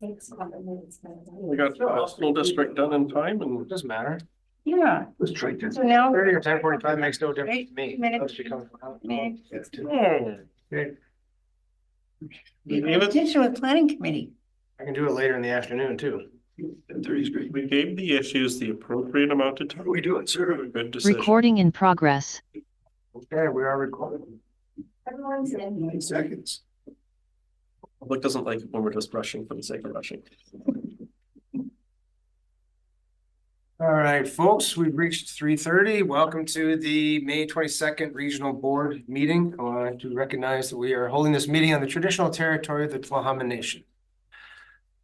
We got the hospital district done in time, and It doesn't matter. Yeah. Let's try to. So now 30 or 10:45 makes no difference to me. Minutes. Okay. Attention with planning committee. I can do it later in the afternoon too. 30 is great. We gave the issues the appropriate amount of time. What are we doing, sir? Good decision. Recording in progress. Okay, we are recording. Everyone's in. 9 seconds. Public doesn't like it when we're just rushing for the sake of rushing. All right, folks, we've reached 3:30. Welcome to the May 22nd Regional Board meeting. I want to recognize that we are holding this meeting on the traditional territory of the Tla'amin Nation.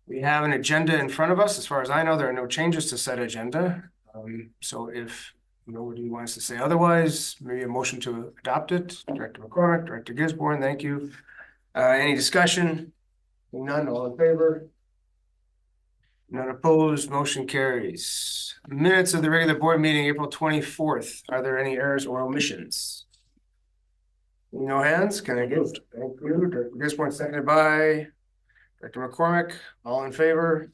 We have an agenda in front of us. As far as I know, there are no changes to said agenda. So if nobody wants to say otherwise, maybe a motion to adopt it. Director McCormick, Director Gisborne, thank you. Any discussion? None, all in favor? None opposed, motion carries. Minutes of the regular board meeting, April 24th. Are there any errors or omissions? No hands? Can I get? Thank you. Director Gisborne, seconded by Director McCormick. All in favor?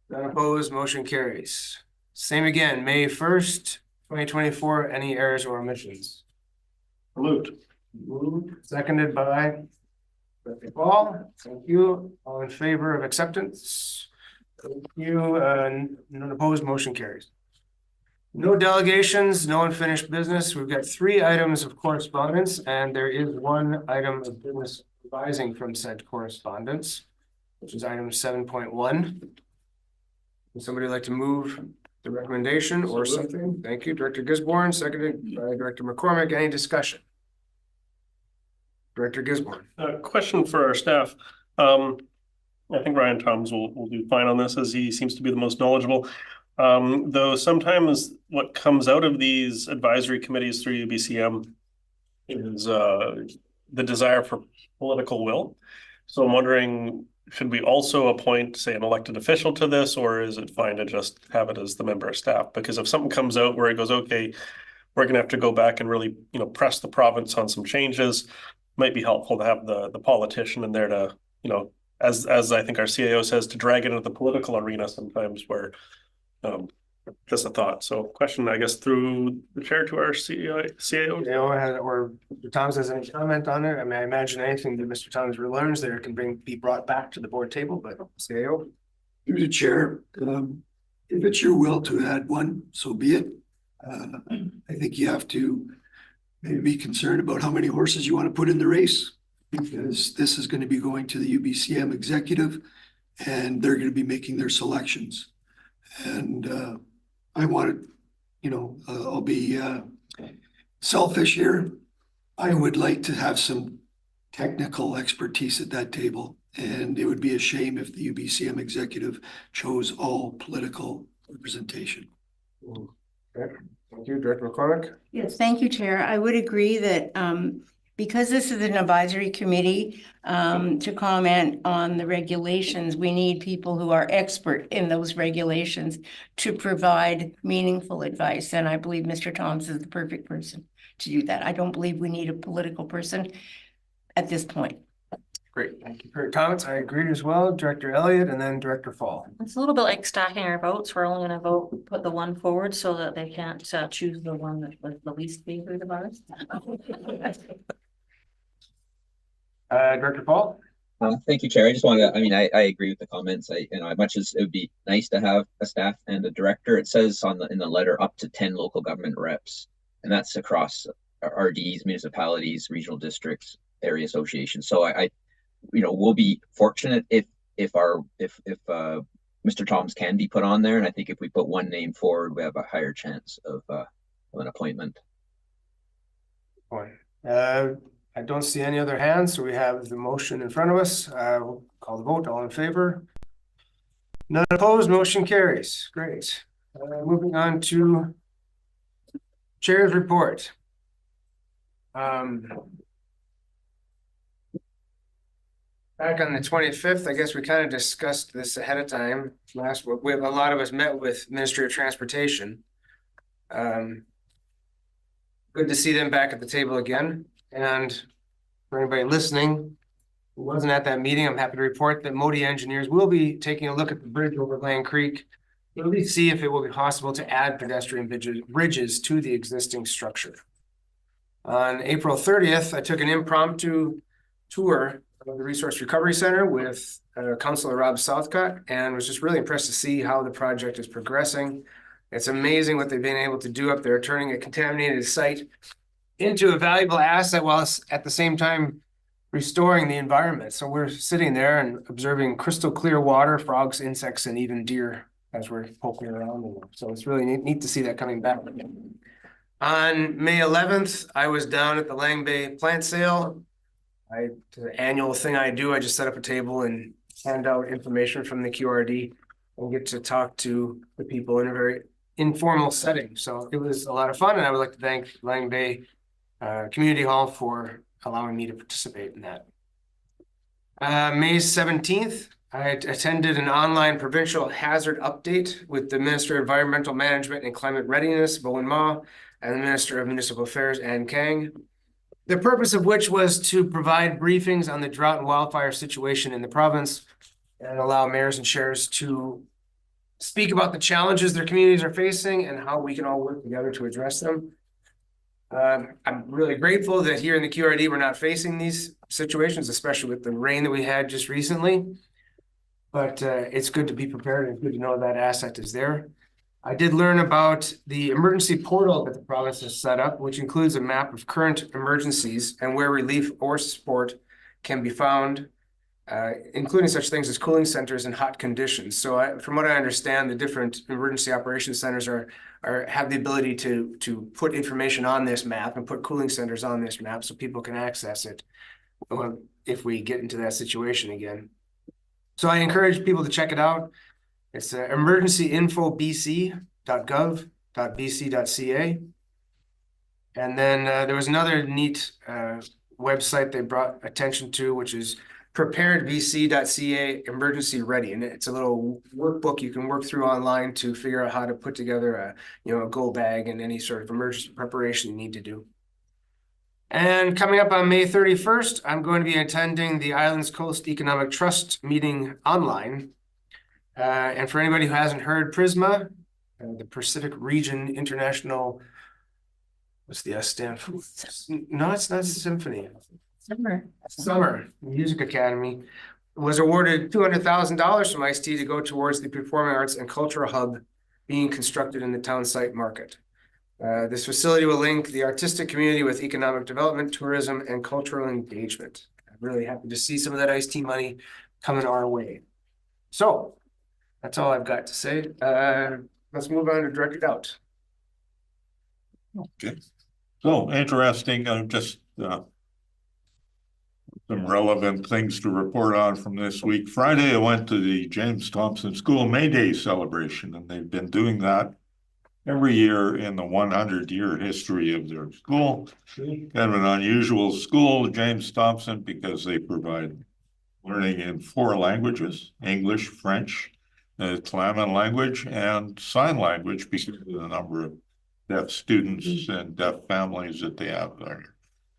None opposed, motion carries. Same again, May 1st, 2024. Any errors or omissions? Moved. Seconded by Director Paul. Thank you. All in favor of acceptance? Thank you. None opposed, motion carries. No delegations, no unfinished business. We've got 3 items of correspondence, and there is 1 item of business arising from said correspondence, which is item 7.1. Would somebody like to move the recommendation or something? Thank you, Director Gisborne, seconded by Director McCormick. Any discussion? Director Gisborne. Question for our staff. I think Ryan Toms will do fine on this, as he seems to be the most knowledgeable. Though sometimes what comes out of these advisory committees through UBCM is the desire for political will. So I'm wondering, should we also appoint, say, an elected official to this, or is it fine to just have it as the member of staff? Because if something comes out where it goes, okay, we're going to have to go back and really, press the province on some changes, might be helpful to have the politician in there to, as I think our CAO says, to drag it into the political arena sometimes, where just a thought. So question, I guess, through the chair to our CAO. Or Mr. Thomas has any comment on it? I mean, I imagine anything that Mr. Thomas learns there can be brought back to the board table, but CAO. Through the chair, if it's your will to add one, so be it. I think you have to maybe be concerned about how many horses you want to put in the race, because this is going to be going to the UBCM executive and they're going to be making their selections. And I want to, I'll be selfish here. I would like to have some technical expertise at that table, and it would be a shame if the UBCM executive chose all political representation. Okay. Thank you, Director McCormick. Yes, thank you, Chair. I would agree that because this is an advisory committee to comment on the regulations, we need people who are expert in those regulations to provide meaningful advice. And I believe Mr. Thomas is the perfect person to do that. I don't believe we need a political person at this point. Great, thank you for your comments. I agree as well. Director Elliott and then Director Fall. It's a little bit like stacking our votes. We're only going to put the one forward so that they can't choose the one that was the least favorite of ours. Director Paul. Thank you, Chair. I just wanted to, I agree with the comments. As much as it would be nice to have a staff and a director, it says in the letter up to 10 local government reps, and that's across RDs, municipalities, regional districts, area associations. So we'll be fortunate if Mr. Toms can be put on there, and I think if we put one name forward, we have a higher chance of an appointment. I don't see any other hands, so we have the motion in front of us. We'll call the vote. All in favor? None opposed. Motion carries. Great. Moving on to Chair's report. Back on the 25th, I guess we kind of discussed this ahead of time. A lot of us met with Ministry of Transportation. Good to see them back at the table again. And for anybody listening, who wasn't at that meeting, I'm happy to report that Modi engineers will be taking a look at the bridge over Lang Creek. We'll see if it will be possible to add pedestrian bridges to the existing structure. On April 30th, I took an impromptu tour of the Resource Recovery Center with Councillor Rob Southcott, and was just really impressed to see how the project is progressing. It's amazing what they've been able to do up there, turning a contaminated site into a valuable asset while at the same time restoring the environment. So we're sitting there and observing crystal clear water, frogs, insects, and even deer as we're poking around in them. So it's really neat to see that coming back. On May 11th, I was down at the Lang Bay plant sale. The annual thing I do, I just set up a table and hand out information from the QRD and get to talk to the people in a very informal setting. So it was a lot of fun, and I would like to thank Lang Bay Community Hall for allowing me to participate in that. May 17th, I attended an online provincial hazard update with the Minister of Environmental Management and Climate Readiness, Bowen Ma, and the Minister of Municipal Affairs, Ann Kang. The purpose of which was to provide briefings on the drought and wildfire situation in the province and allow mayors and chairs to speak about the challenges their communities are facing and how we can all work together to address them. I'm really grateful that here in the QRD, we're not facing these situations, especially with the rain that we had just recently. But it's good to be prepared and good to know that asset is there. I did learn about the emergency portal that the province has set up, which includes a map of current emergencies and where relief or support can be found, including such things as cooling centers and hot conditions. So from what I understand, the different emergency operations centers have the ability to put information on this map and put cooling centers on this map so people can access it if we get into that situation again. So I encourage people to check it out. It's emergencyinfobc.gov.bc.ca. And then there was another neat website they brought attention to, which is preparedbc.ca emergency ready. And it's a little workbook you can work through online to figure out how to put together a go bag and any sort of emergency preparation you need to do. And coming up on May 31st, I'm going to be attending the Islands Coast Economic Trust meeting online. And for anybody who hasn't heard, PRISMA, the Pacific Region International, what's the S stand for? No, it's not Symphony. Summer Music Academy was awarded $200,000 from ICT to go towards the Performing Arts and Cultural Hub being constructed in the town site market. This facility will link the artistic community with economic development, tourism, and cultural engagement. I'm really happy to see some of that ICT money coming our way. So that's all I've got to say. Let's move on to Director Doubt. Okay. So interesting, just some relevant things to report on from this week. Friday, I went to the James Thompson School May Day celebration, and they've been doing that every year in the 100-year history of their school. Kind of an unusual school, James Thompson, because they provide learning in 4 languages: English, French, Tla'amin language, and sign language, because of the number of deaf students and deaf families that they have there.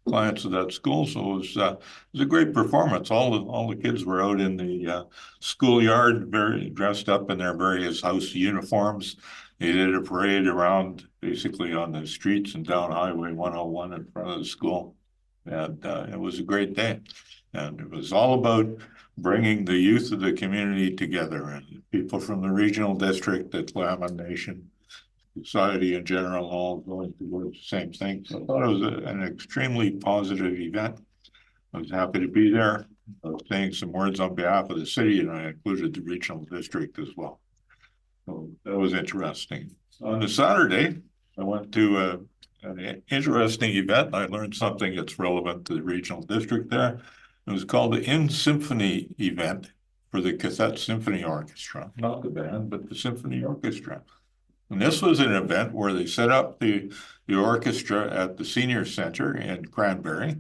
Clients of that school. So it was a great performance. All the kids were out in the schoolyard, very dressed up in their various house uniforms. They did a parade around, basically on the streets and down Highway 101 in front of the school. And it was a great day. And it was all about bringing the youth of the community together, and people from the regional district, the Tla'amin Nation, society in general, all going towards the same thing. So I thought it was an extremely positive event. I was happy to be there. I was saying some words on behalf of the city, and I included the regional district as well. So that was interesting. On the Saturday, I went to an interesting event. I learned something that's relevant to the regional district there. It was called the In Symphony event for the Cassette Symphony Orchestra, not the band, but the symphony orchestra. And this was an event where they set up the orchestra at the senior center in Cranberry,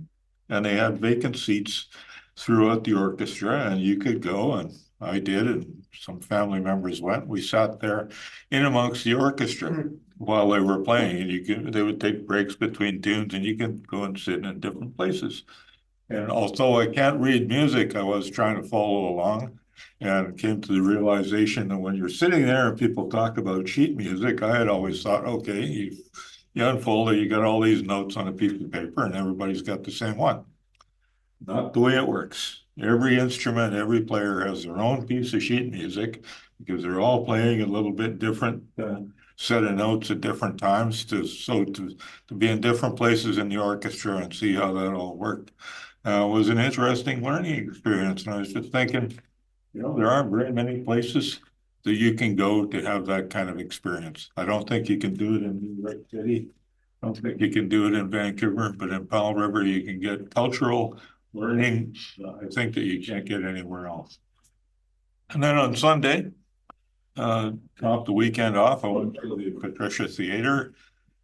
and they had vacant seats throughout the orchestra, and you could go, and I did, and some family members went. We sat there in amongst the orchestra while they were playing, and they would take breaks between tunes, and you could go and sit in different places. And although I can't read music, I was trying to follow along and came to the realization that when you're sitting there and people talk about sheet music, I had always thought, okay, you unfold it, you got all these notes on a piece of paper and everybody's got the same one. Not the way it works. Every instrument, every player has their own piece of sheet music because they're all playing a little bit different set of notes at different times to be in different places in the orchestra and see how that all worked. It was an interesting learning experience, and I was just thinking, you know, there aren't very many places that you can go to have that kind of experience. I don't think you can do it in New York City. I don't think you can do it in Vancouver, but in Powell River, you can get cultural learning. I think that you can't get anywhere else. And then on Sunday, top the weekend off, I went to the Patricia Theater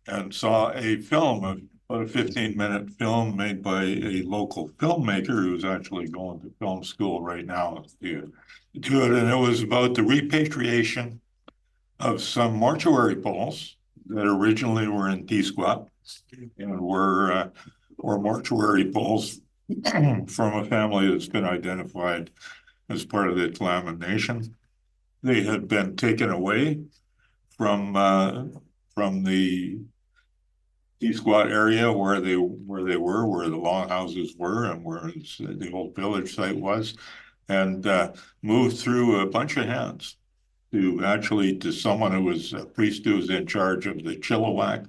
and saw a film, about a 15-minute film made by a local filmmaker who's actually going to film school right now to do it. And it was about the repatriation of some mortuary poles that originally were in T-Squat and were mortuary poles from a family that's been identified as part of the Tla'amin Nation. They had been taken away from the T-Squat area where the longhouses were and where the old village site was, and moved through a bunch of hands to someone who was a priest who was in charge of the Chilliwack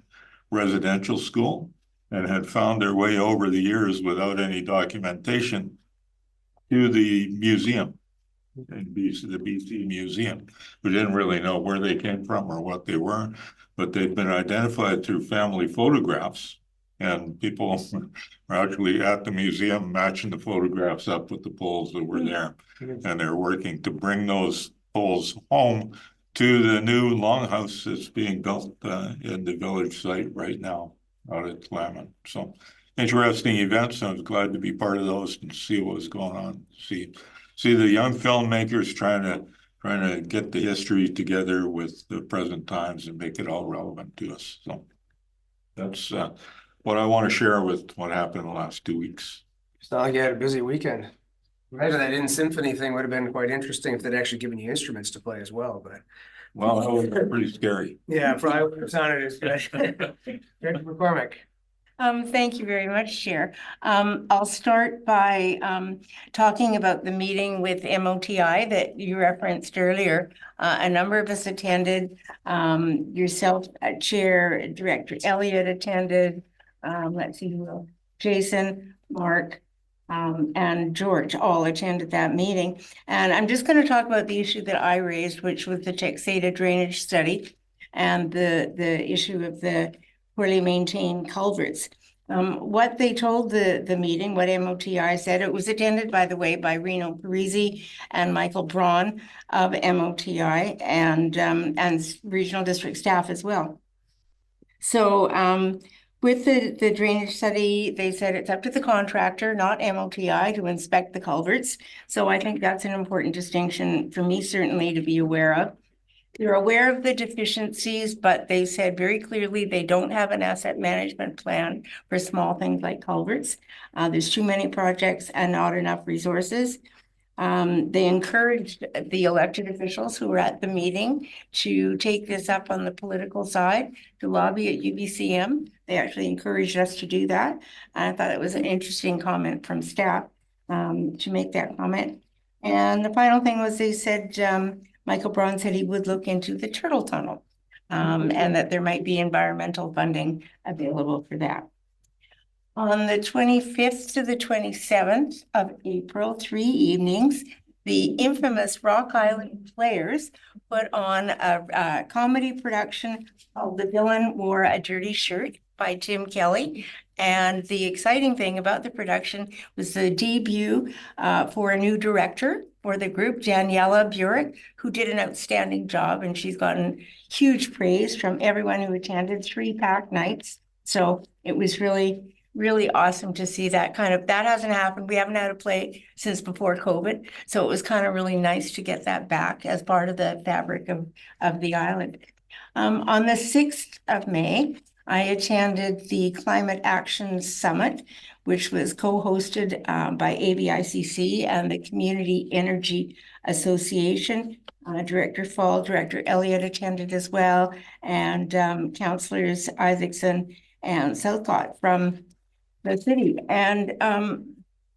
residential school and had found their way over the years without any documentation to the museum, the BC Museum. We didn't really know where they came from or what they were, but they'd been identified through family photographs, and people were actually at the museum matching the photographs up with the poles that were there. And they're working to bring those poles home to the new longhouse that's being built in the village site right now out at Tla'amin. So interesting events. I was glad to be part of those and see what was going on. See the young filmmakers trying to get the history together with the present times and make it all relevant to us. So that's what I want to share with what happened in the last 2 weeks. It's not like you had a busy weekend. Imagine that in symphony thing would have been quite interesting if they'd actually given you instruments to play as well, but. Well, that was pretty scary. Yeah, probably would have sounded as good. Director McCormick. Thank you very much, Chair. I'll start by talking about the meeting with MOTI that you referenced earlier. A number of us attended. Yourself, Chair, Director Elliott attended. Let's see who else. Jason, Mark, and George all attended that meeting. And I'm just going to talk about the issue that I raised, which was the Texada drainage study and the issue of the poorly maintained culverts. What they told the meeting, what MOTI said, it was attended, by the way, by Reno Parisi and Michael Braun of MOTI and regional district staff as well. So with the drainage study, they said it's up to the contractor, not MOTI, to inspect the culverts. So I think that's an important distinction for me, certainly, to be aware of. They're aware of the deficiencies, but they said very clearly they don't have an asset management plan for small things like culverts. There's too many projects and not enough resources. They encouraged the elected officials who were at the meeting to take this up on the political side, to lobby at UBCM. They actually encouraged us to do that. I thought it was an interesting comment from staff to make that comment. And the final thing was they said, Michael Braun said he would look into the turtle tunnel and that there might be environmental funding available for that. On the 25th to the 27th of April, 3 evenings, the infamous Rock Island Players put on a comedy production called The Villain Wore a Dirty Shirt by Tim Kelly. And the exciting thing about the production was the debut for a new director for the group, Daniela Burek, who did an outstanding job, and she's gotten huge praise from everyone who attended, 3 packed nights. So it was really, really awesome to see that that hasn't happened. We haven't had a play since before COVID. So it was kind of really nice to get that back as part of the fabric of the island. On the 6th of May, I attended the Climate Action Summit, which was co-hosted by AVICC and the Community Energy Association. Director Fall, Director Elliott attended as well, and Councillors Isaacson and Southcott from the city. And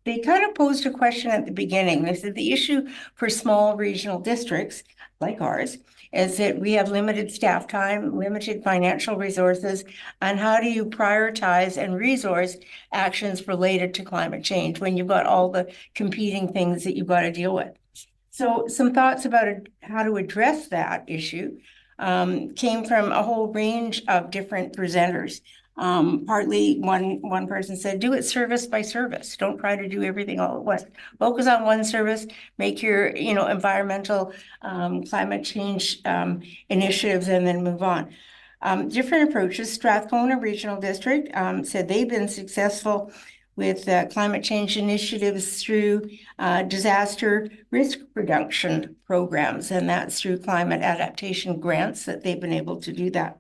they kind of posed a question at the beginning. They said the issue for small regional districts like ours is that we have limited staff time, limited financial resources, and how do you prioritize and resource actions related to climate change when you've got all the competing things that you've got to deal with? So some thoughts about how to address that issue came from a whole range of different presenters. Partly one person said, do it service by service. Don't try to do everything all at once. Focus on one service, make your, environmental, climate change initiatives, and then move on. Different approaches. Strathcona Regional District said they've been successful with climate change initiatives through disaster risk reduction programs, and that's through climate adaptation grants that they've been able to do that.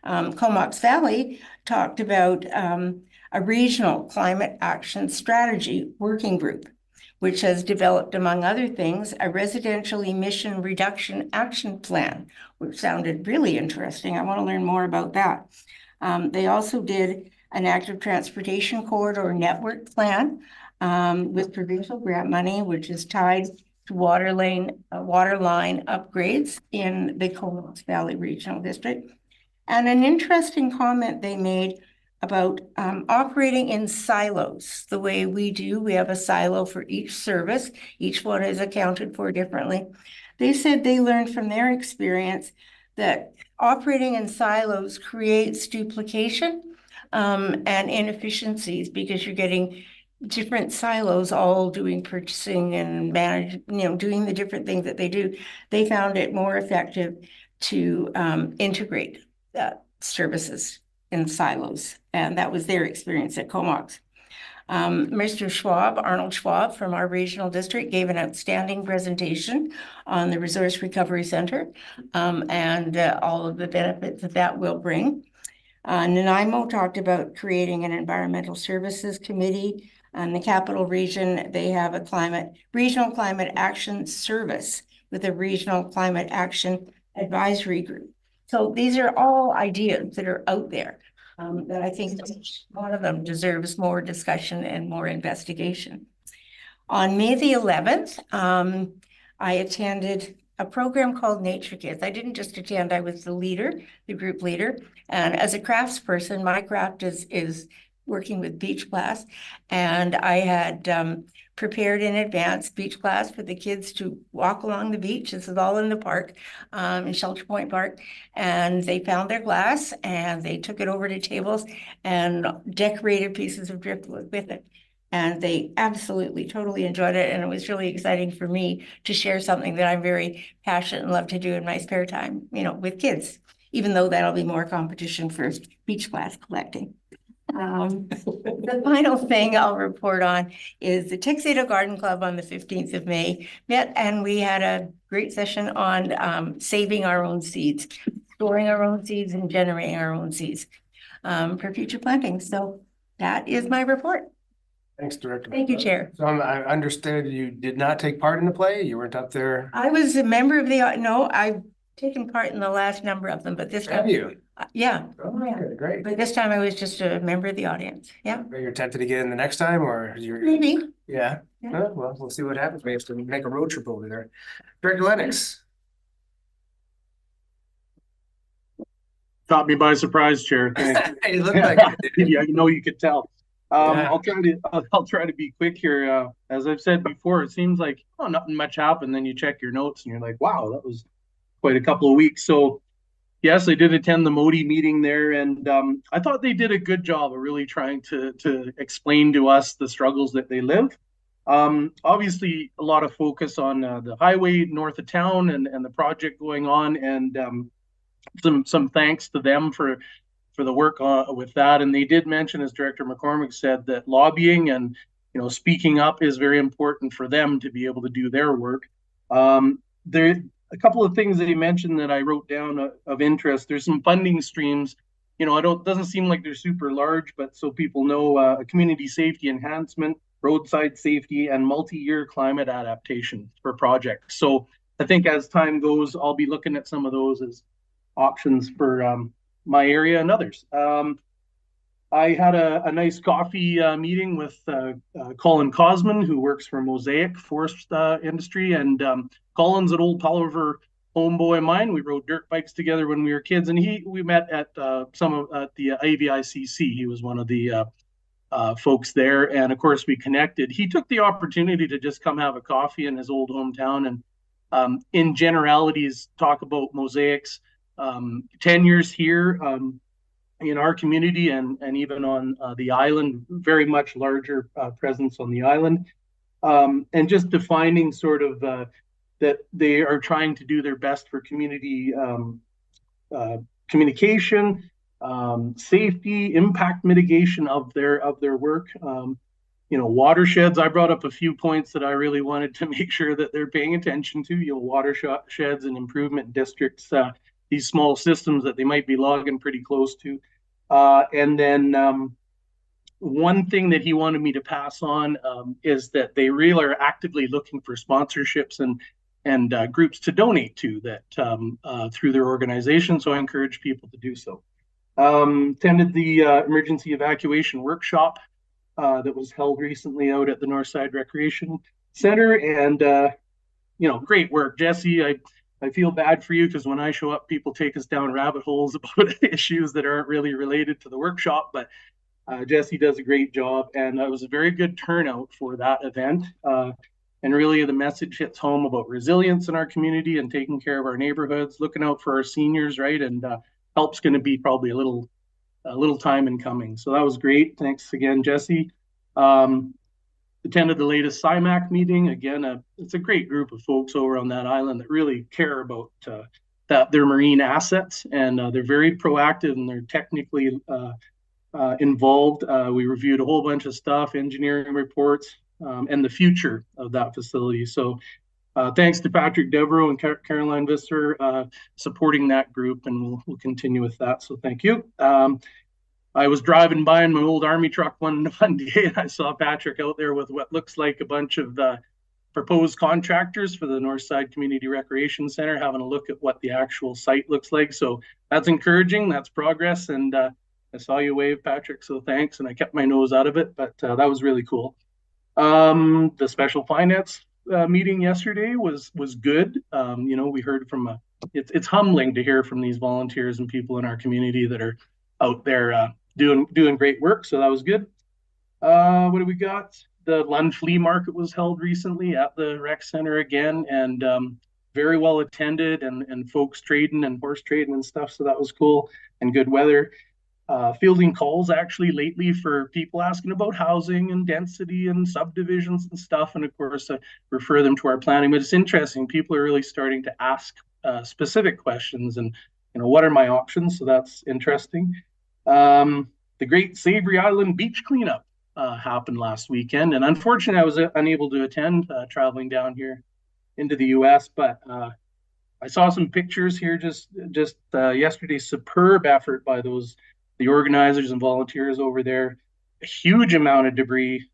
Comox Valley talked about a regional climate action strategy working group, which has developed, among other things, a residential emission reduction action plan, which sounded really interesting. I want to learn more about that. They also did an active transportation corridor network plan with provincial grant money, which is tied to water line upgrades in the Comox Valley Regional District. And an interesting comment they made about operating in silos, the way we do. We have a silo for each service. Each one is accounted for differently. They said they learned from their experience that operating in silos creates duplication and inefficiencies, because you're getting different silos all doing purchasing and doing the different things that they do. They found it more effective to integrate services in silos, and that was their experience at Comox. Mr. Schwab, Arnold Schwab from our regional district, gave an outstanding presentation on the Resource Recovery Center and all of the benefits that will bring. Nanaimo talked about creating an environmental services committee. In the capital region, they have a regional climate action service with a regional climate action advisory group. So these are all ideas that are out there that I think one of them deserves more discussion and more investigation. On May the 11th, I attended a program called Nature Kids. I didn't just attend, I was the leader, the group leader. And as a craftsperson, my craft is working with beach class. And I had prepared in advance beach class for the kids to walk along the beach. This is all in the park, in Shelter Point Park. And they found their glass and they took it over to tables and decorated pieces of driftwood with it. And they absolutely, totally enjoyed it. And it was really exciting for me to share something that I'm very passionate and love to do in my spare time, with kids, even though that'll be more competition for beach glass collecting. The final thing I'll report on is the Tuxedo Garden Club on the 15th of May met, and we had a great session on saving our own seeds, storing our own seeds and generating our own seeds for future planting. So that is my report. Thanks, Director. Thank you, Chair. So I understood you did not take part in the play. You weren't up there. I was a member of no, I've taken part in the last number of them, but this time. Have you? Yeah. Oh, okay, great. But this time I was just a member of the audience. Yeah. Are you tempted to get in the next time, or you're Maybe. Yeah. Yeah. Well, we'll see what happens. We have to make a road trip over there. Director Lennox. Caught me by surprise, Chair. You look like it. Yeah, you could tell. Yeah. I'll try to be quick here. As I've said before, it seems like nothing much happened. Then you check your notes and you're like, wow, that was quite a couple of weeks. So yes, I did attend the Modi meeting there, and I thought they did a good job of really trying to explain to us the struggles that they live. Obviously, a lot of focus on the highway north of town and the project going on, and some thanks to them for the work with that. And they did mention, as Director McCormick said, that lobbying and speaking up is very important for them to be able to do their work. There a couple of things that he mentioned that I wrote down of interest. There's some funding streams you know, doesn't seem like they're super large, but so people know, a community safety enhancement, roadside safety, and multi-year climate adaptation for projects. So I think as time goes, I'll be looking at some of those as options for my area and others. I had a nice coffee meeting with Colin Cosman, who works for Mosaic Forest Industry, and Colin's an old Tolliver homeboy of mine. We rode dirt bikes together when we were kids, and we met at the AVICC. He was one of the folks there, and of course we connected. He took the opportunity to just come have a coffee in his old hometown and in generalities talk about Mosaic's tenures here in our community and even on the island, very much larger presence on the island, and just defining sort of that they are trying to do their best for community communication, safety, impact mitigation of their work. You know, watersheds, I brought up a few points that I really wanted to make sure that they're paying attention to, you know, watersheds and improvement districts, these small systems that they might be logging pretty close to. And then one thing that he wanted me to pass on is that they really are actively looking for sponsorships and groups to donate to that through their organization. So I encourage people to do so. Attended the emergency evacuation workshop that was held recently out at the Northside Recreation Center. And, you know, great work, Jesse. I feel bad for you because when I show up, people take us down rabbit holes about issues that aren't really related to the workshop. But Jesse does a great job, and it was a very good turnout for that event. And really, the message hits home about resilience in our community and taking care of our neighborhoods, looking out for our seniors, right? And help's going to be probably a little time in coming. So that was great. Thanks again, Jesse. Attended the latest CIMAC meeting. Again, it's a great group of folks over on that island that really care about their marine assets, and they're very proactive and they're technically involved. We reviewed a whole bunch of stuff, engineering reports, and the future of that facility. So thanks to Patrick Devereaux and Caroline Visser supporting that group, and we'll continue with that. So thank you. I was driving by in my old army truck one day, and I saw Patrick out there with what looks like a bunch of proposed contractors for the Northside Community Recreation Center, having a look at what the actual site looks like. So that's encouraging. That's progress. And I saw you wave, Patrick, so thanks. And I kept my nose out of it, but that was really cool. The special finance meeting yesterday was good. You know, we heard from it's humbling to hear from these volunteers and people in our community that are out there doing great work. So that was good. What do we got? The Lund Flea Market was held recently at the rec center again, and very well attended, and folks trading and horse trading and stuff. So that was cool and good weather. Fielding calls actually lately for people asking about housing and density and subdivisions and stuff. And of course, refer them to our planning. But it's interesting. People are really starting to ask specific questions and, you know, what are my options? So that's interesting. The Great Savory Island Beach Cleanup happened last weekend, and unfortunately I was unable to attend, traveling down here into the US, but I saw some pictures here just yesterday. Superb effort by the organizers and volunteers over there. A huge amount of debris.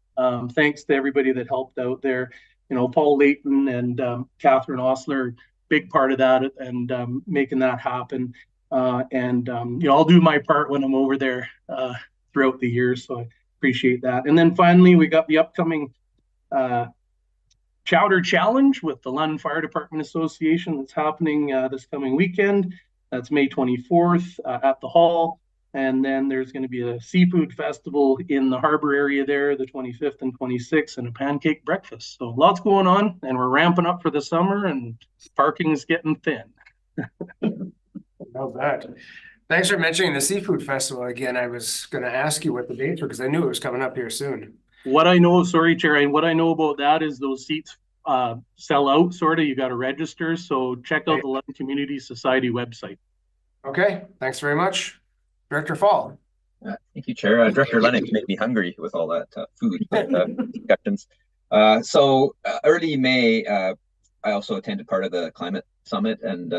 Thanks to everybody that helped out there. You know, Paul Layton and Catherine Osler, big part of that, and making that happen. You know, I'll do my part when I'm over there throughout the year, so I appreciate that. And then finally, we got the upcoming Chowder Challenge with the Lund Fire Department Association that's happening this coming weekend. That's May 24th at the Hall. And then there's going to be a seafood festival in the harbor area there, the 25th and 26th, and a pancake breakfast. So lots going on, and we're ramping up for the summer, and parking's getting thin. Love that. Thanks for mentioning the seafood festival again. I was going to ask you what the dates were because I knew it was coming up here soon. What I know, sorry, Chair, what I know about that is those seats sell out, sort of. You got to register. So check out the Lund Community Society website. Okay, thanks very much. Director Fall. Thank you, Chair. Director Lennox made me hungry with all that food discussions. Early May, I also attended part of the climate summit, and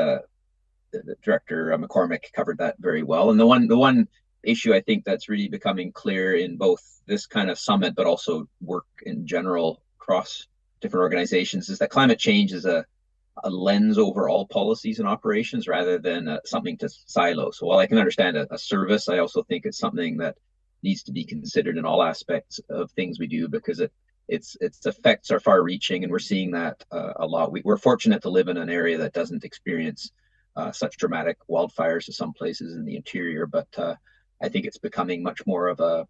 Director McCormick covered that very well. And the one issue I think that's really becoming clear in both this kind of summit, but also work in general across different organizations, is that climate change is a lens over all policies and operations rather than something to silo. So while I can understand a service, I also think it's something that needs to be considered in all aspects of things we do, because its effects are far-reaching, and we're seeing that a lot. We're fortunate to live in an area that doesn't experience such dramatic wildfires as some places in the interior, but I think it's becoming much more of a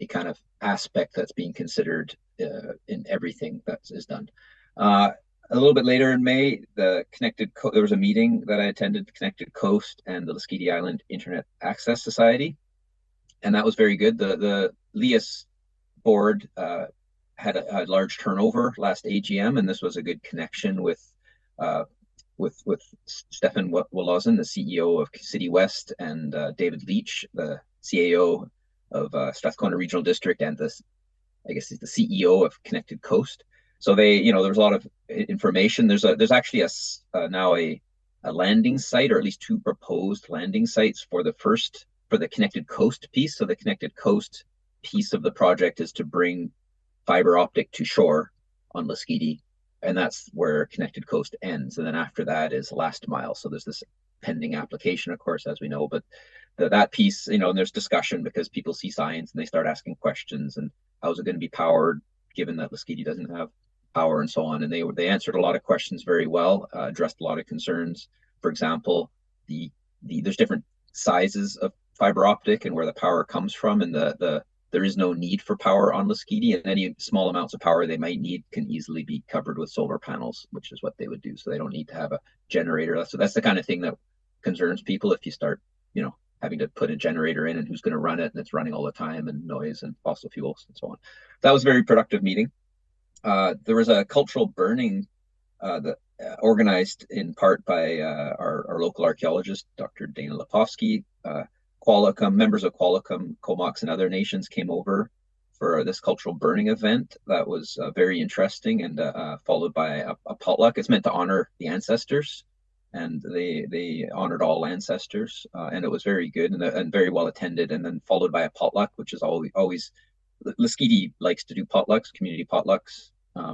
kind of aspect that's being considered in everything that is done. A little bit later in May, there was a meeting that I attended, Connected Coast and the Lasqueti Island Internet Access Society, and that was very good. The LIAS board had a large turnover last AGM, and this was a good connection with Stefan Wolozin, the CEO of City West, and David Leach, the CAO of Strathcona Regional District, and I guess he's the CEO of Connected Coast. So there was a lot of information. There's actually now a landing site, or at least 2 proposed landing sites for the Connected Coast piece. So the Connected Coast piece of the project is to bring fiber optic to shore on Lasqueti, and that's where Connected Coast ends. And then after that is last mile. So there's this pending application, of course, as we know, but that piece, and there's discussion because people see signs and they start asking questions, and how's it going to be powered, given that Lasqueti doesn't have power and so on. And they answered a lot of questions very well, addressed a lot of concerns. For example, there's different sizes of fiber optic and where the power comes from, and there is no need for power on Lasqueti, and any small amounts of power they might need can easily be covered with solar panels, which is what they would do. So they don't need to have a generator. So that's the kind of thing that concerns people if you start, having to put a generator in and who's going to run it, and it's running all the time, and noise and fossil fuels and so on. That was a very productive meeting. There was a cultural burning that organized in part by our local archaeologist, Dr. Dana Lepofsky. Qualicum, members of Qualicum, Comox, and other nations came over for this cultural burning event. That was very interesting, and followed by a potluck. It's meant to honor the ancestors, and they honored all ancestors, and it was very good and very well attended. And then followed by a potluck, which is always Lasqueti likes to do potlucks, community potlucks,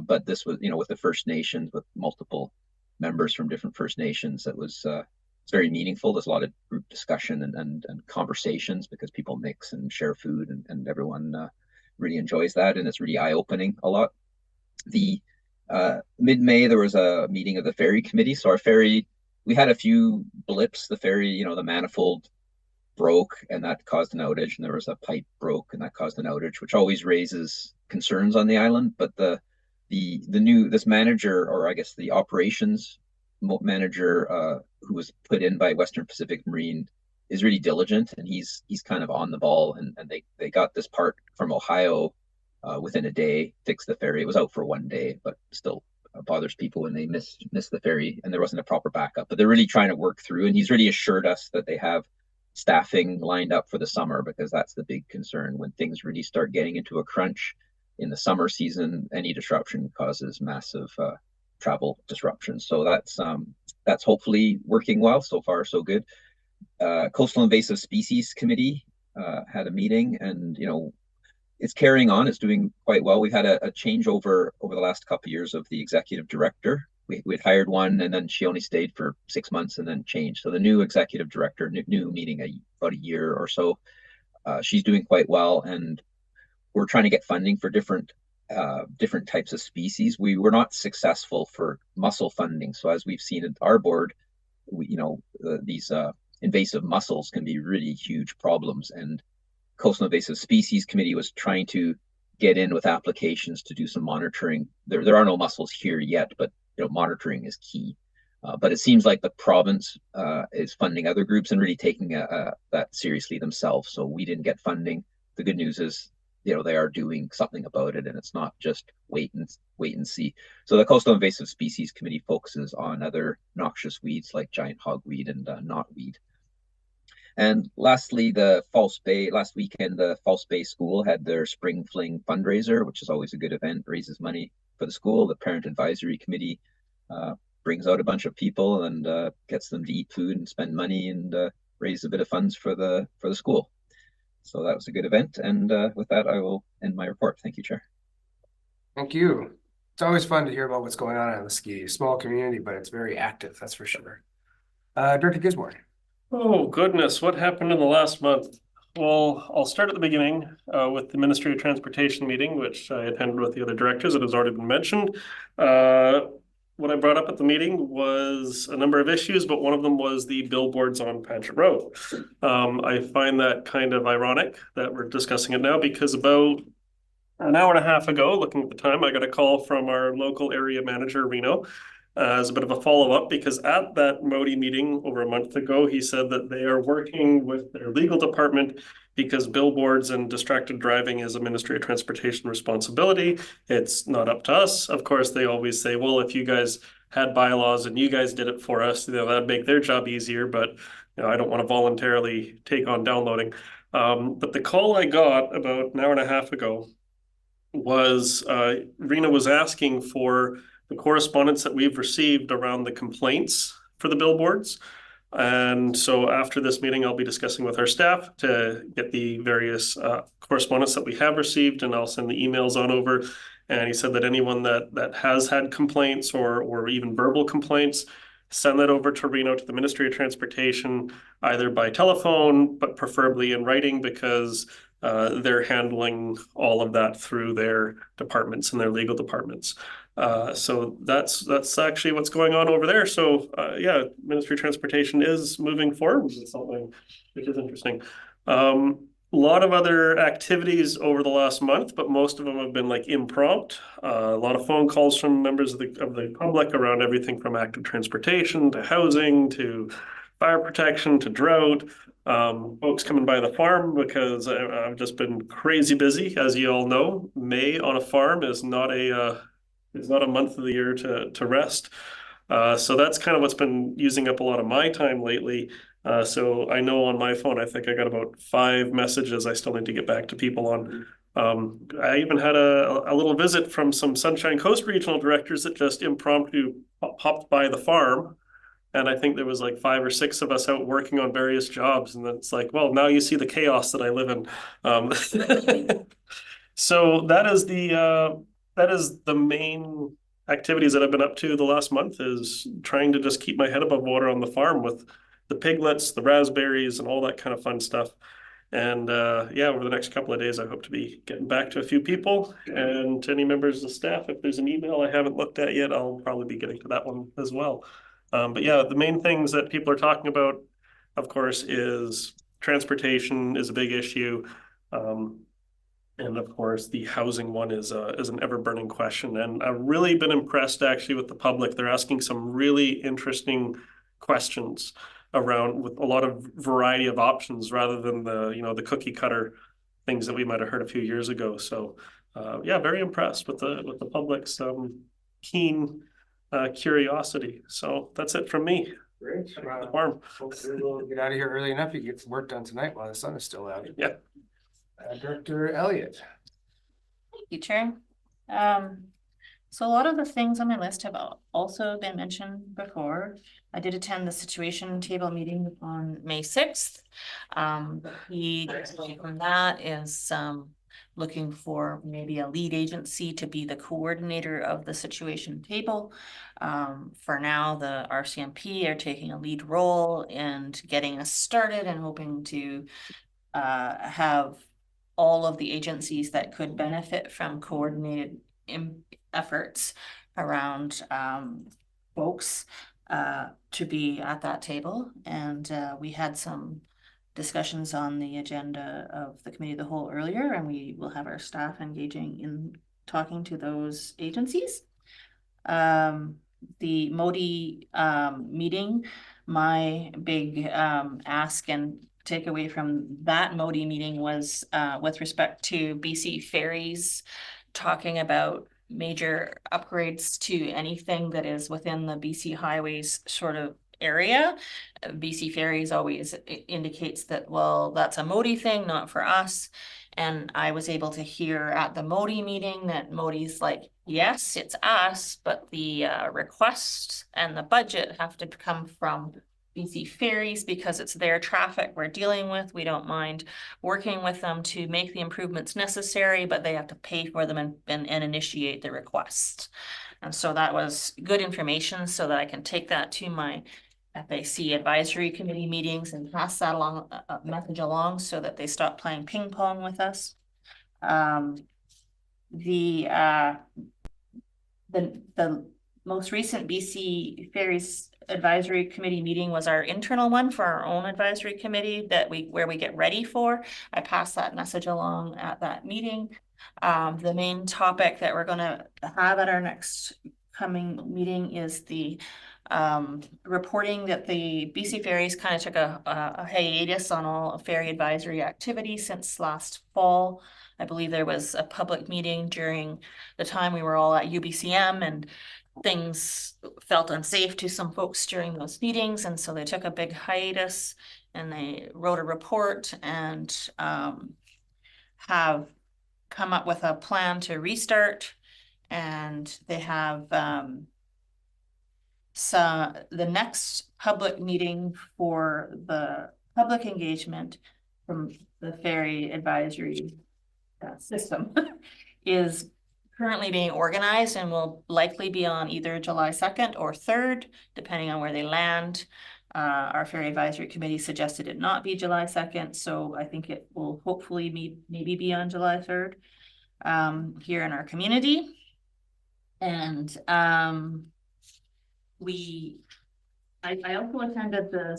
but this was with the First Nations, with multiple members from different First Nations. It was it's very meaningful. There's a lot of group discussion and conversations because people mix and share food, and everyone really enjoys that, and it's really eye-opening a lot. The mid-May, there was a meeting of the ferry committee. So our ferry, we had a few blips. The ferry, the manifold broke, and that caused an outage, and there was a pipe broke, and that caused an outage, which always raises concerns on the island. But this manager, or I guess the operations manager, who was put in by Western Pacific Marine, is really diligent, and he's kind of on the ball, and they got this part from Ohio within a day, fixed the ferry. It was out for 1 day, but still bothers people when they miss the ferry and there wasn't a proper backup. But they're really trying to work through, and he's really assured us that they have staffing lined up for the summer, because that's the big concern. When things really start getting into a crunch in the summer season, any disruption causes massive travel disruptions. So that's hopefully working well. So far, so good. Coastal Invasive Species Committee had a meeting, and it's carrying on. It's doing quite well. We've had a changeover over the last couple of years of the executive director. We'd hired one, and then she only stayed for 6 months and then changed. So the new executive director, new meeting about a year or so, she's doing quite well, and we're trying to get funding for different types of species. We were not successful for mussel funding. So as we've seen at our board, these invasive mussels can be really huge problems, and Coastal Invasive Species Committee was trying to get in with applications to do some monitoring. There are no mussels here yet, but monitoring is key. But it seems like the province is funding other groups and really taking that seriously themselves. So we didn't get funding. The good news is, they are doing something about it, and it's not just wait and see. So the Coastal Invasive Species Committee focuses on other noxious weeds like giant hogweed and knotweed. And lastly, last weekend, the False Bay School had their Spring Fling fundraiser, which is always a good event, raises money for the school. The Parent Advisory Committee brings out a bunch of people and gets them to eat food and spend money and raise a bit of funds for the school. So that was a good event. And with that, I will end my report. Thank you, Chair. Thank you. It's always fun to hear about what's going on the ski. Small community, but it's very active, that's for sure. Director Gisborne. Oh, goodness, what happened in the last month? Well, I'll start at the beginning with the Ministry of Transportation meeting, which I attended with the other directors. It has already been mentioned. What I brought up at the meeting was a number of issues, but one of them was the billboards on Paget Road. I find that kind of ironic that we're discussing it now, because about an hour and a half ago, looking at the time, I got a call from our local area manager, Reno, as a bit of a follow-up, because at that Modi meeting over a month ago, he said that they are working with their legal department because billboards and distracted driving is a Ministry of Transportation responsibility. It's not up to us. Of course, they always say, well, if you guys had bylaws and you guys did it for us, that'd make their job easier, but I don't want to voluntarily take on downloading. But the call I got about an hour and a half ago was Rena was asking for the correspondence that we've received around the complaints for the billboards. And so after this meeting, I'll be discussing with our staff to get the various correspondence that we have received, and I'll send the emails on over. And he said that anyone that has had complaints or even verbal complaints, send that over to Reno, to the Ministry of Transportation, either by telephone, but preferably in writing, because they're handling all of that through their departments and their legal departments. So that's actually what's going on over there. So yeah, Ministry of Transportation is moving forward with something which is interesting. A lot of other activities over the last month, but most of them have been like impromptu. A lot of phone calls from members of the public around everything from active transportation to housing to fire protection to drought. Folks coming by the farm because I've just been crazy busy. As you all know, May on a farm is not a month of the year to rest. So that's kind of what's been using up a lot of my time lately. So I know on my phone, I think I got about 5 messages I still need to get back to people on. I even had a little visit from some Sunshine Coast regional directors that just impromptu popped by the farm. And I think there was like 5 or 6 of us out working on various jobs. And then it's like, well, now you see the chaos that I live in. So that is the main activities that I've been up to the last month, is trying to just keep my head above water on the farm with the piglets, the raspberries, and all that kind of fun stuff. And yeah, over the next couple of days, I hope to be getting back to a few people, and to any members of staff. If there's an email I haven't looked at yet, I'll probably be getting to that one as well. But yeah, the main things that people are talking about, of course, is transportation is a big issue. And of course, the housing one is an ever-burning question. And I've really been impressed actually with the public. They're asking some really interesting questions around, with a lot of variety of options, rather than the cookie cutter things that we might have heard a few years ago. So yeah, very impressed with the public's keen curiosity. So that's it from me. Great. The farm. Hopefully we'll get out of here early enough. You can get some work done tonight while the sun is still out. Yeah. Director Elliott. Thank you, Chair. So a lot of the things on my list have also been mentioned before. I did attend the situation table meeting on May 6th. The key from that is looking for maybe a lead agency to be the coordinator of the situation table. For now, the RCMP are taking a lead role in getting us started and hoping to have all of the agencies that could benefit from coordinated efforts around folks to be at that table. And we had some discussions on the agenda of the committee of the whole earlier, and we will have our staff engaging in talking to those agencies. The Modi meeting, my big ask and takeaway from that Modi meeting was with respect to BC Ferries, talking about major upgrades to anything that is within the BC Highways sort of area. BC Ferries always indicates that, well, that's a Modi thing, not for us. And I was able to hear at the Modi meeting that Modi's like, yes, it's us, but the requests and the budget have to come from BC Ferries because it's their traffic we're dealing with. We don't mind working with them to make the improvements necessary, but they have to pay for them and initiate the request. And so that was good information so that I can take that to my FAC advisory committee meetings and pass that along, message along so that they stop playing ping pong with us. The most recent BC Ferries Advisory Committee meeting was our internal one for our own advisory committee where we get ready for. I passed that message along at that meeting. The main topic that we're gonna have at our next coming meeting is the reporting that the BC Ferries kind of took a hiatus on all ferry advisory activity since last fall. I believe there was a public meeting during the time we were all at UBCM and things felt unsafe to some folks during those meetings. And so they took a big hiatus and they wrote a report and have come up with a plan to restart. And they have so the next public meeting for the public engagement from the ferry advisory system is currently being organized and will likely be on either July 2nd or 3rd, depending on where they land. Our ferry advisory committee suggested it not be July 2nd, so I think it will hopefully maybe be on July 3rd here in our community. And I also attended the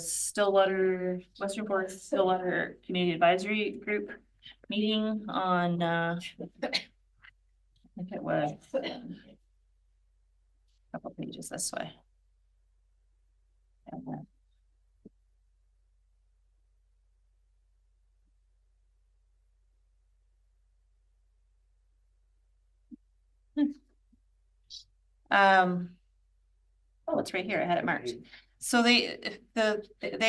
Western Forest Stillwater Community Advisory Group meeting on, I think it was a couple pages this way. Oh, it's right here. I had it marked. So they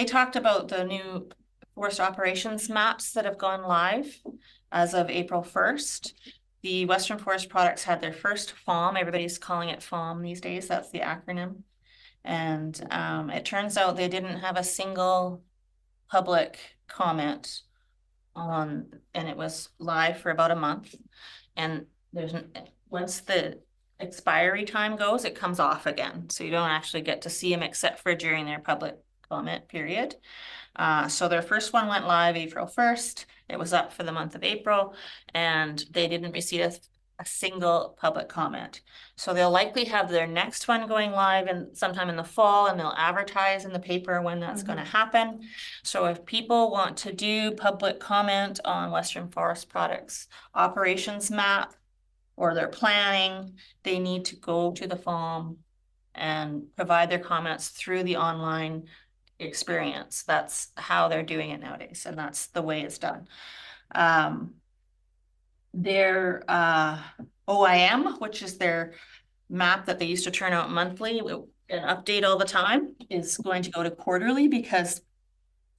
talked about the new forest operations maps that have gone live as of April 1st. The Western Forest Products had their first FOM. Everybody's calling it FOM these days. That's the acronym. And it turns out they didn't have a single public comment on, and it was live for about a month. And once the expiry time goes, it comes off again. So you don't actually get to see them except for during their public comment period. So their first one went live April 1st. It was up for the month of April, and they didn't receive a single public comment. So they'll likely have their next one going live sometime in the fall, and they'll advertise in the paper when that's going to happen. So if people want to do public comment on Western Forest Products operations map, or they're planning, they need to go to the FOM and provide their comments through the online experience. That's how they're doing it nowadays, and that's the way it's done. Their OIM, which is their map that they used to turn out monthly and update all the time, is going to go to quarterly because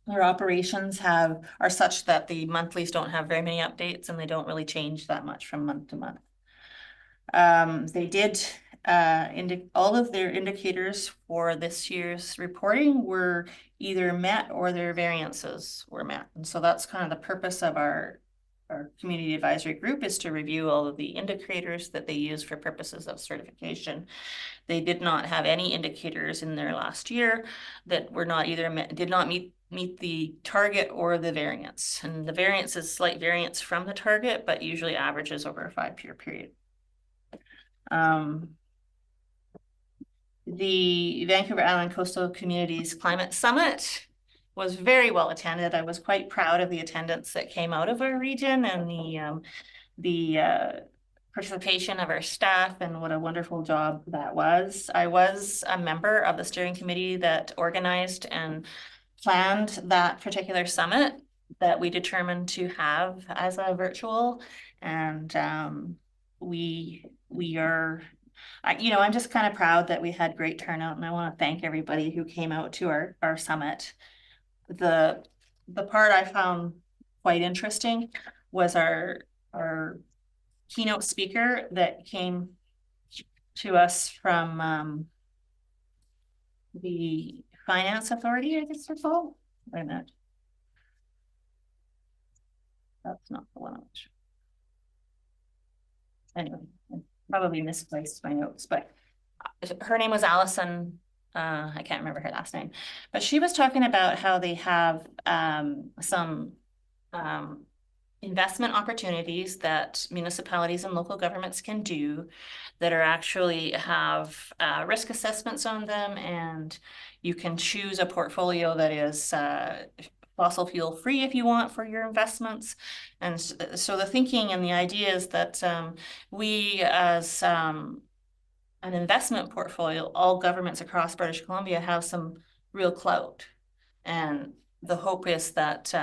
their operations are such that the monthlies don't have very many updates and they don't really change that much from month to month. They did all of their indicators for this year's reporting were either met or their variances were met. And so that's kind of the purpose of our community advisory group, is to review all of the indicators that they use for purposes of certification. They did not have any indicators in their last year that were not did not meet the target or the variance. And the variance is slight variance from the target, but usually averages over a 5-year period. The Vancouver Island Coastal Communities Climate Summit was very well attended. I was quite proud of the attendance that came out of our region and the participation of our staff, and what a wonderful job that was. I was a member of the steering committee that organized and planned that particular summit that we determined to have as a virtual, and we are, I'm just kind of proud that we had great turnout, and I want to thank everybody who came out to our summit. The part I found quite interesting was our keynote speaker that came to us from the Finance Authority, I guess they're called. Wait a minute. That's not the one I was. Anyway, I probably misplaced my notes, but her name was Allison. I can't remember her last name, but she was talking about how they have some investment opportunities that municipalities and local governments can do that are actually have risk assessments on them, and you can choose a portfolio that is fossil fuel free if you want for your investments. And so the thinking and the idea is that we as an investment portfolio, all governments across British Columbia have some real clout. And the hope is that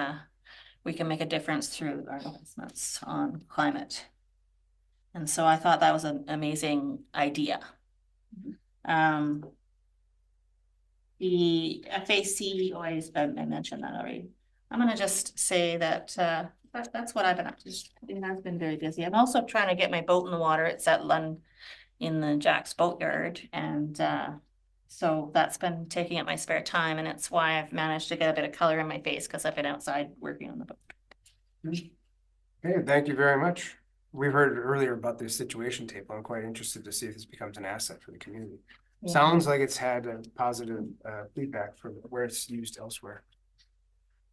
we can make a difference through our investments on climate. And so I thought that was an amazing idea. The FAC, I mentioned that already. I'm going to just say that that's what I've been up to. It has been very busy. I'm also trying to get my boat in the water. It's at Lund in the Jack's Boatyard. And so that's been taking up my spare time. And it's why I've managed to get a bit of color in my face, because I've been outside working on the boat. Okay, thank you very much. We heard earlier about the situation table. I'm quite interested to see if this becomes an asset for the community. Yeah. Sounds like it's had a positive feedback from where it's used elsewhere.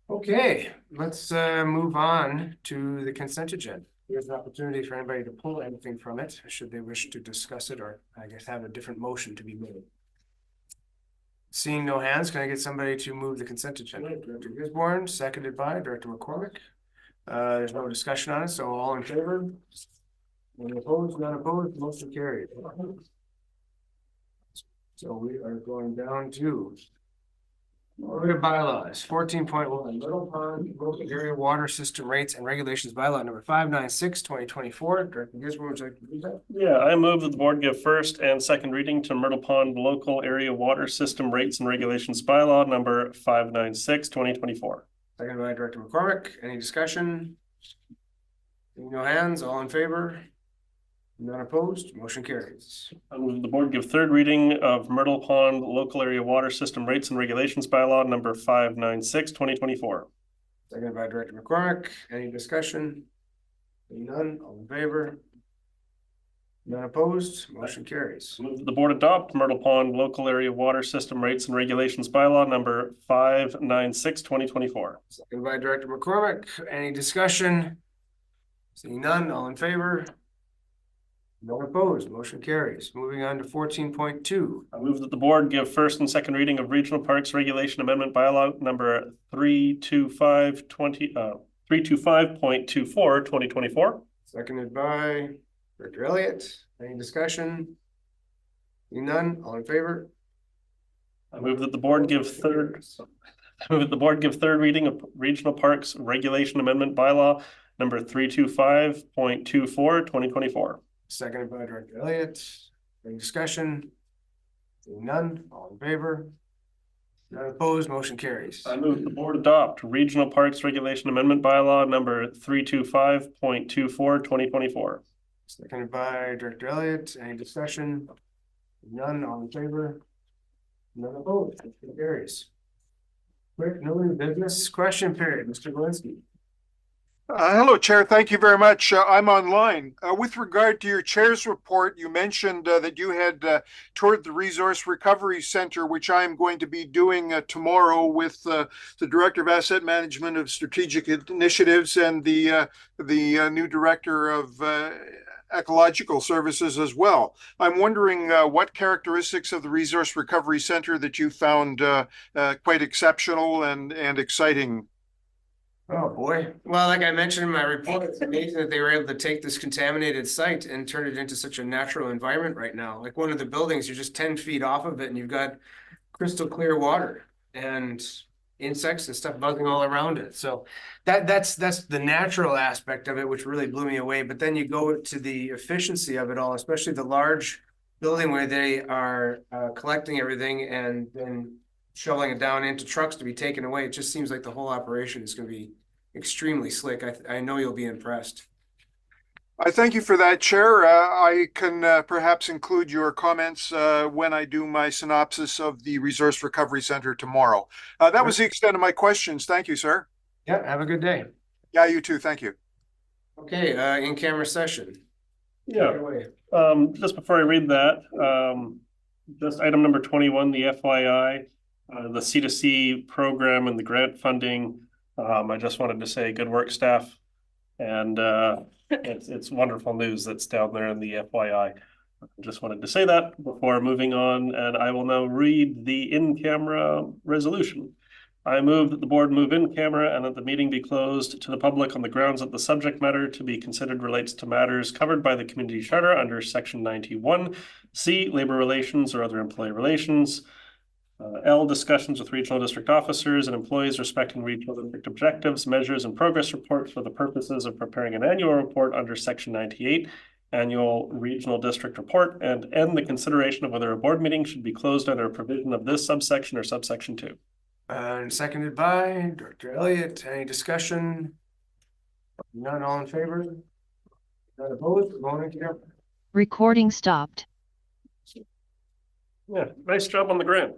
Okay, let's move on to the consent agenda. Here's an opportunity for anybody to pull anything from it, should they wish to discuss it, or I guess have a different motion to be made. Seeing no hands, can I get somebody to move the consent agenda? Director Gisborne, seconded by Director McCormick. There's no discussion on it, so all in favor? Any opposed? None opposed? Motion carried. So we are going down to bylaws 14.1 Little Pond Local Area Water System Rates and Regulations bylaw number 596/2024. Director Gisborne, would you like to do that? Yeah, I move that the board give first and second reading to Myrtle Pond Local Area Water System Rates and Regulations bylaw number 596/2024. Second by Director McCormick. Any discussion? No hands, all in favor? None opposed, motion carries. I move the board give third reading of Myrtle Pond Local Area Water System Rates and Regulations bylaw number 596/2024. Second by Director McCormick. Any discussion? None, all in favor? None opposed, motion carries. I move the board adopt Myrtle Pond Local Area Water System Rates and Regulations bylaw number 596/2024. Second by Director McCormick. Any discussion? Seeing none, all in favor? None opposed, motion carries. Moving on to 14.2. I move that the board give first and second reading of Regional Parks Regulation Amendment bylaw number 325.24/2024. Seconded by Director Elliott. Any discussion? Seeing none, all in favor? I move that the board give third reading of Regional Parks Regulation Amendment bylaw number 325.24/2024. Seconded by Director Elliott. Any discussion? Seeing none, all in favor? None opposed, motion carries. I move the board adopt Regional Parks Regulation Amendment bylaw number 325.24/2024. Seconded by Director Elliott. Any discussion? None, all in favor? None opposed, motion carries. Quick, no new business question period. Mr. Walensky. Hello, Chair. Thank you very much. I'm online. With regard to your Chair's report, you mentioned that you had toured the Resource Recovery Center, which I'm going to be doing tomorrow with the Director of Asset Management of Strategic Initiatives and the new Director of Ecological Services as well. I'm wondering what characteristics of the Resource Recovery Center that you found quite exceptional and exciting. Oh boy. Well, like I mentioned in my report, it's amazing that they were able to take this contaminated site and turn it into such a natural environment right now. Like one of the buildings, you're just 10 feet off of it and you've got crystal clear water and insects and stuff buzzing all around it. So that's the natural aspect of it, which really blew me away. But then you go to the efficiency of it all, especially the large building where they are collecting everything and then shoveling it down into trucks to be taken away. It just seems like the whole operation is going to be extremely slick. I know you'll be impressed. I thank you for that, Chair. I can perhaps include your comments when I do my synopsis of the Resource Recovery Center tomorrow. That was the extent of my questions. Thank you, sir. Yeah, have a good day. Yeah, you too. Thank you. Okay, in-camera session. Yeah. Take it away. Just before I read that, just item number 21, the FYI, the C2C program and the grant funding. I just wanted to say good work, staff. And it's wonderful news that's down there in the FYI. I just wanted to say that before moving on, and I will now read the in-camera resolution. I move that the board move in camera and that the meeting be closed to the public on the grounds that the subject matter to be considered relates to matters covered by the community charter under section 91C, labor relations or other employee relations. L, discussions with regional district officers and employees respecting regional district objectives, measures, and progress reports for the purposes of preparing an annual report under section 98, annual regional district report, and N, the consideration of whether a board meeting should be closed under a provision of this subsection or subsection 2. And seconded by Director Elliott. Any discussion? None, all in favor? None opposed? Going here. Recording stopped. Yeah, nice job on the grant.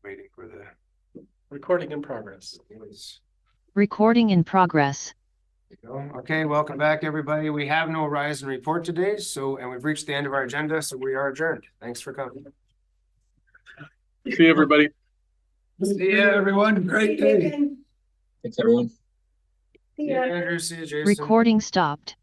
waiting for the. Recording in progress. Recording in progress. Okay, welcome back, everybody. We have no rise and report today, and we've reached the end of our agenda, so we are adjourned. Thanks for coming. See you, everybody. See ya, everyone. Great day. Thanks, everyone. See you, Andrew. See you, Jason. Recording stopped.